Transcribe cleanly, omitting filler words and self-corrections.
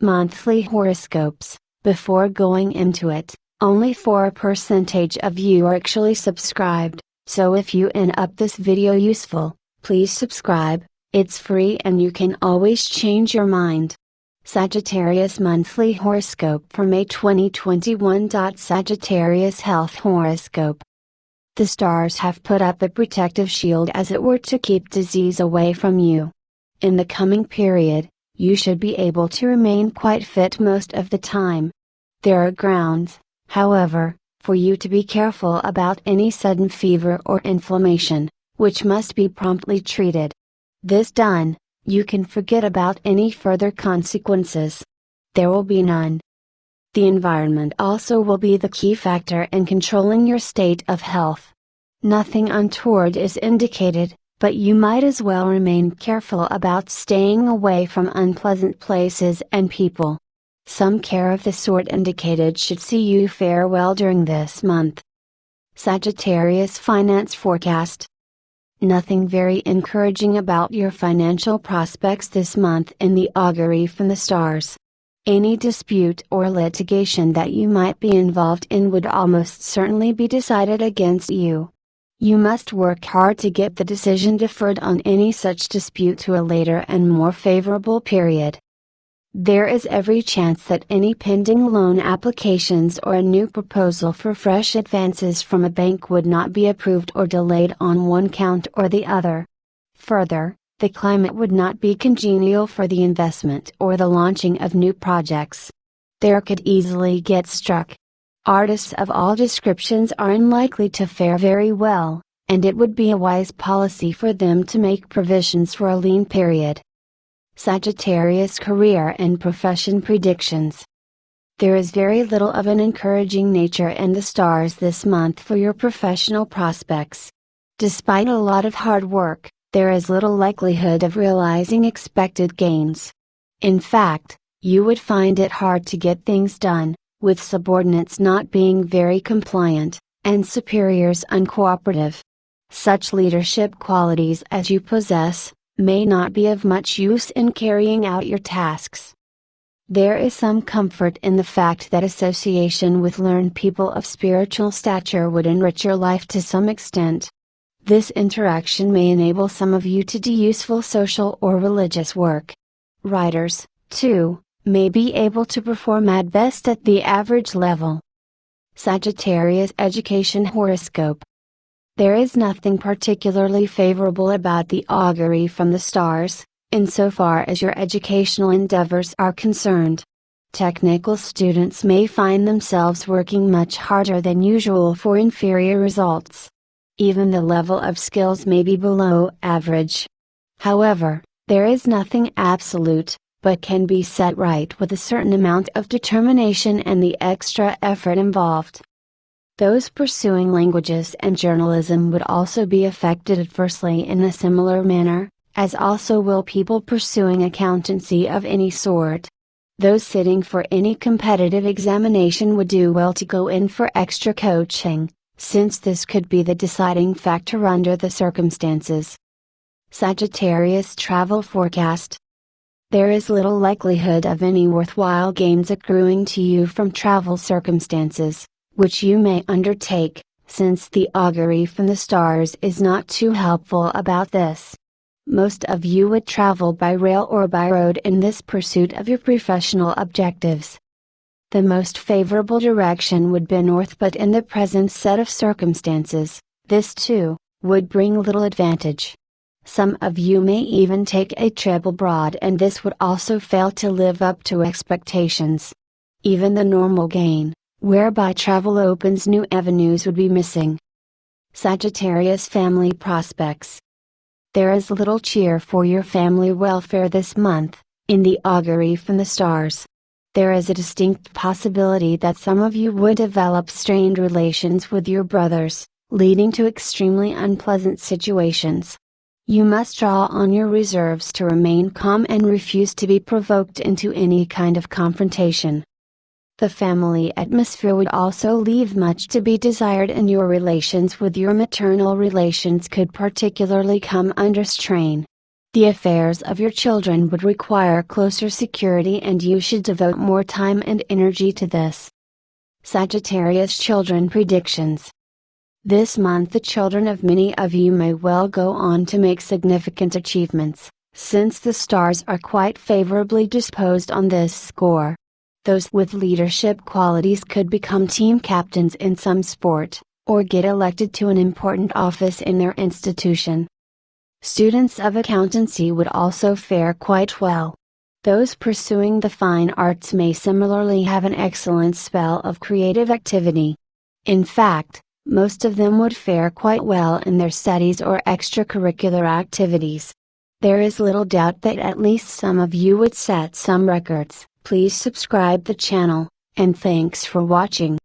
Monthly horoscopes. Before going into it, only 4% of you are actually subscribed, so if you end up this video useful, please subscribe. It's free and you can always change your mind. Sagittarius Monthly Horoscope for May 2021. Sagittarius Health Horoscope. The stars have put up a protective shield as it were to keep disease away from you. In the coming period, you should be able to remain quite fit most of the time. There are grounds, however, for you to be careful about any sudden fever or inflammation, which must be promptly treated. This done, you can forget about any further consequences. There will be none. The environment also will be the key factor in controlling your state of health. Nothing untoward is indicated, but you might as well remain careful about staying away from unpleasant places and people. Some care of the sort indicated should see you fare well during this month. Sagittarius Finance Forecast. Nothing very encouraging about your financial prospects this month in the augury from the stars. Any dispute or litigation that you might be involved in would almost certainly be decided against you. You must work hard to get the decision deferred on any such dispute to a later and more favorable period. There is every chance that any pending loan applications or a new proposal for fresh advances from a bank would not be approved or delayed on one count or the other. Further, the climate would not be congenial for the investment or the launching of new projects. There could easily get struck. Artists of all descriptions are unlikely to fare very well, and it would be a wise policy for them to make provisions for a lean period. Sagittarius Career and Profession Predictions. There is very little of an encouraging nature in the stars this month for your professional prospects. Despite a lot of hard work, there is little likelihood of realizing expected gains. In fact, you would find it hard to get things done, with subordinates not being very compliant, and superiors uncooperative. Such leadership qualities as you possess may not be of much use in carrying out your tasks. There is some comfort in the fact that association with learned people of spiritual stature would enrich your life to some extent. This interaction may enable some of you to do useful social or religious work. Writers, too, may be able to perform at best at the average level. Sagittarius Education Horoscope. There is nothing particularly favorable about the augury from the stars, insofar as your educational endeavors are concerned. Technical students may find themselves working much harder than usual for inferior results. Even the level of skills may be below average. However, there is nothing absolute, but can be set right with a certain amount of determination and the extra effort involved. Those pursuing languages and journalism would also be affected adversely in a similar manner, as also will people pursuing accountancy of any sort. Those sitting for any competitive examination would do well to go in for extra coaching, since this could be the deciding factor under the circumstances. Sagittarius Travel Forecast. There is little likelihood of any worthwhile gains accruing to you from travel circumstances, which you may undertake, since the augury from the stars is not too helpful about this. Most of you would travel by rail or by road in this pursuit of your professional objectives. The most favorable direction would be north, but in the present set of circumstances, this too, would bring little advantage. Some of you may even take a trip abroad, and this would also fail to live up to expectations. Even the normal gain, whereby travel opens new avenues, would be missing. Sagittarius Family Prospects. There is little cheer for your family welfare this month, in the augury from the stars. There is a distinct possibility that some of you would develop strained relations with your brothers, leading to extremely unpleasant situations. You must draw on your reserves to remain calm and refuse to be provoked into any kind of confrontation. The family atmosphere would also leave much to be desired, and your relations with your maternal relations could particularly come under strain. The affairs of your children would require closer security, and you should devote more time and energy to this. Sagittarius children predictions. This month the children of many of you may well go on to make significant achievements, since the stars are quite favorably disposed on this score. Those with leadership qualities could become team captains in some sport, or get elected to an important office in their institution. Students of accountancy would also fare quite well. Those pursuing the fine arts may similarly have an excellent spell of creative activity. In fact, most of them would fare quite well in their studies or extracurricular activities. There is little doubt that at least some of you would set some records. Please subscribe the channel, and thanks for watching.